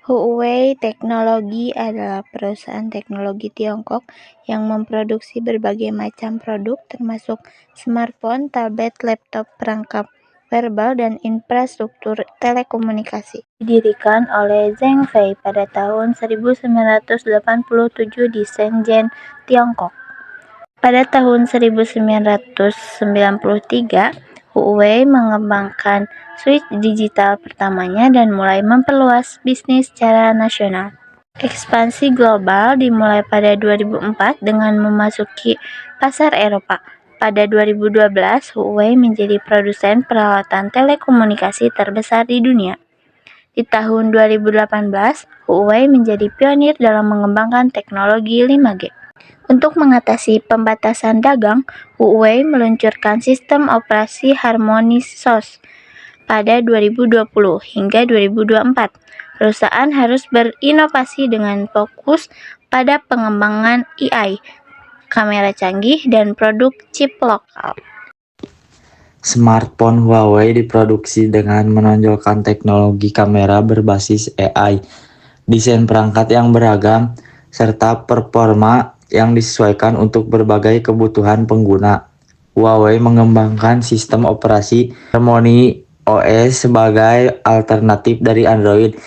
Huawei Teknologi adalah perusahaan teknologi Tiongkok yang memproduksi berbagai macam produk termasuk smartphone, tablet, laptop, perangkat wearable, dan infrastruktur telekomunikasi. Didirikan oleh Zheng Fei pada tahun 1987 di Shenzhen, Tiongkok. Pada tahun 1993, Huawei mengembangkan switch digital pertamanya dan mulai memperluas bisnis secara nasional. Ekspansi global dimulai pada 2004 dengan memasuki pasar Eropa. Pada 2012, Huawei menjadi produsen peralatan telekomunikasi terbesar di dunia. Di tahun 2018, Huawei menjadi pionir dalam mengembangkan teknologi 5G. Untuk mengatasi pembatasan dagang, Huawei meluncurkan sistem operasi Harmony OS pada 2020 hingga 2024. Perusahaan harus berinovasi dengan fokus pada pengembangan AI, kamera canggih, dan produk chip lokal. Smartphone Huawei diproduksi dengan menonjolkan teknologi kamera berbasis AI, desain perangkat yang beragam, serta performa yang disesuaikan untuk berbagai kebutuhan pengguna. Huawei mengembangkan sistem operasi Harmony OS sebagai alternatif dari Android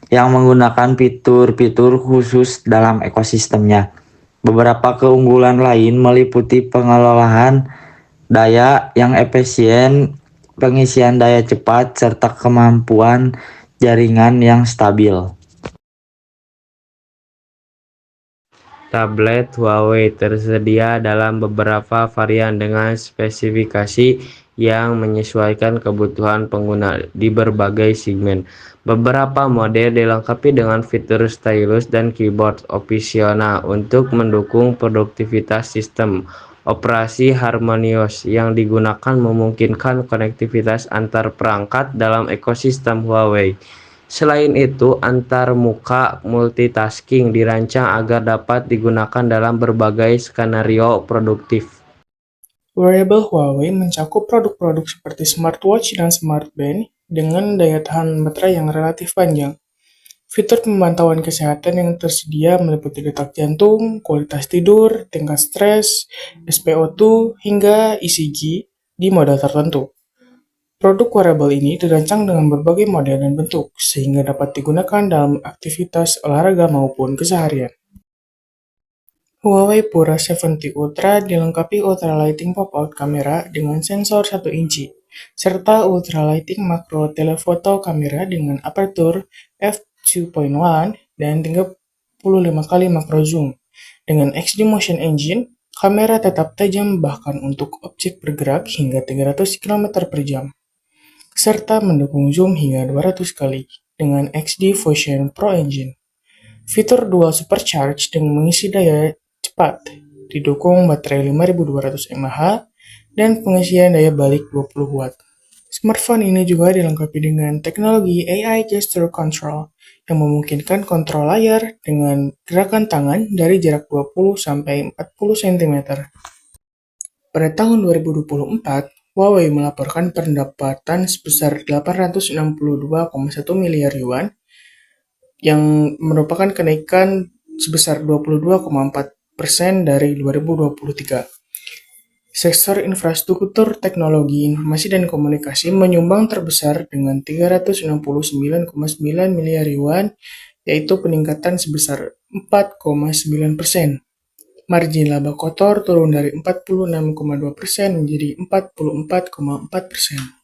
yang menggunakan fitur-fitur khusus dalam ekosistemnya. Beberapa keunggulan lain meliputi pengelolaan daya yang efisien, pengisian daya cepat, serta kemampuan jaringan yang stabil. Tablet Huawei tersedia dalam beberapa varian dengan spesifikasi yang menyesuaikan kebutuhan pengguna di berbagai segmen. Beberapa model dilengkapi dengan fitur stylus dan keyboard opsional untuk mendukung produktivitas. Sistem operasi Harmony OS yang digunakan memungkinkan konektivitas antar perangkat dalam ekosistem Huawei. Selain itu, antarmuka multitasking dirancang agar dapat digunakan dalam berbagai skenario produktif. Wearable Huawei mencakup produk-produk seperti smartwatch dan smartband dengan daya tahan baterai yang relatif panjang. Fitur pemantauan kesehatan yang tersedia meliputi detak jantung, kualitas tidur, tingkat stres, SpO2, hingga ECG di mode tertentu. Produk wearable ini dirancang dengan berbagai model dan bentuk, sehingga dapat digunakan dalam aktivitas olahraga maupun keseharian. Huawei Pura 70 Ultra dilengkapi ultralighting pop-out kamera dengan sensor 1 inci, serta ultralighting makro telephoto kamera dengan aperture f2.1 dan 35 kali makro zoom. Dengan XD Motion Engine, kamera tetap tajam bahkan untuk objek bergerak hingga 300 km per jam, serta mendukung zoom hingga 200 kali dengan XD Fusion Pro Engine. Fitur Dual Supercharge dengan mengisi daya cepat, didukung baterai 5200 mAh dan pengisian daya balik 20 watt. Smartphone ini juga dilengkapi dengan teknologi AI Gesture Control yang memungkinkan kontrol layar dengan gerakan tangan dari jarak 20-40 cm. Pada tahun 2024, Huawei melaporkan pendapatan sebesar 862,1 miliar yuan, yang merupakan kenaikan sebesar 22,4% dari 2023. Sektor infrastruktur teknologi informasi dan komunikasi menyumbang terbesar dengan 369,9 miliar yuan, yaitu peningkatan sebesar 4,9%. Margin laba kotor turun dari 46,2% menjadi 44,4%.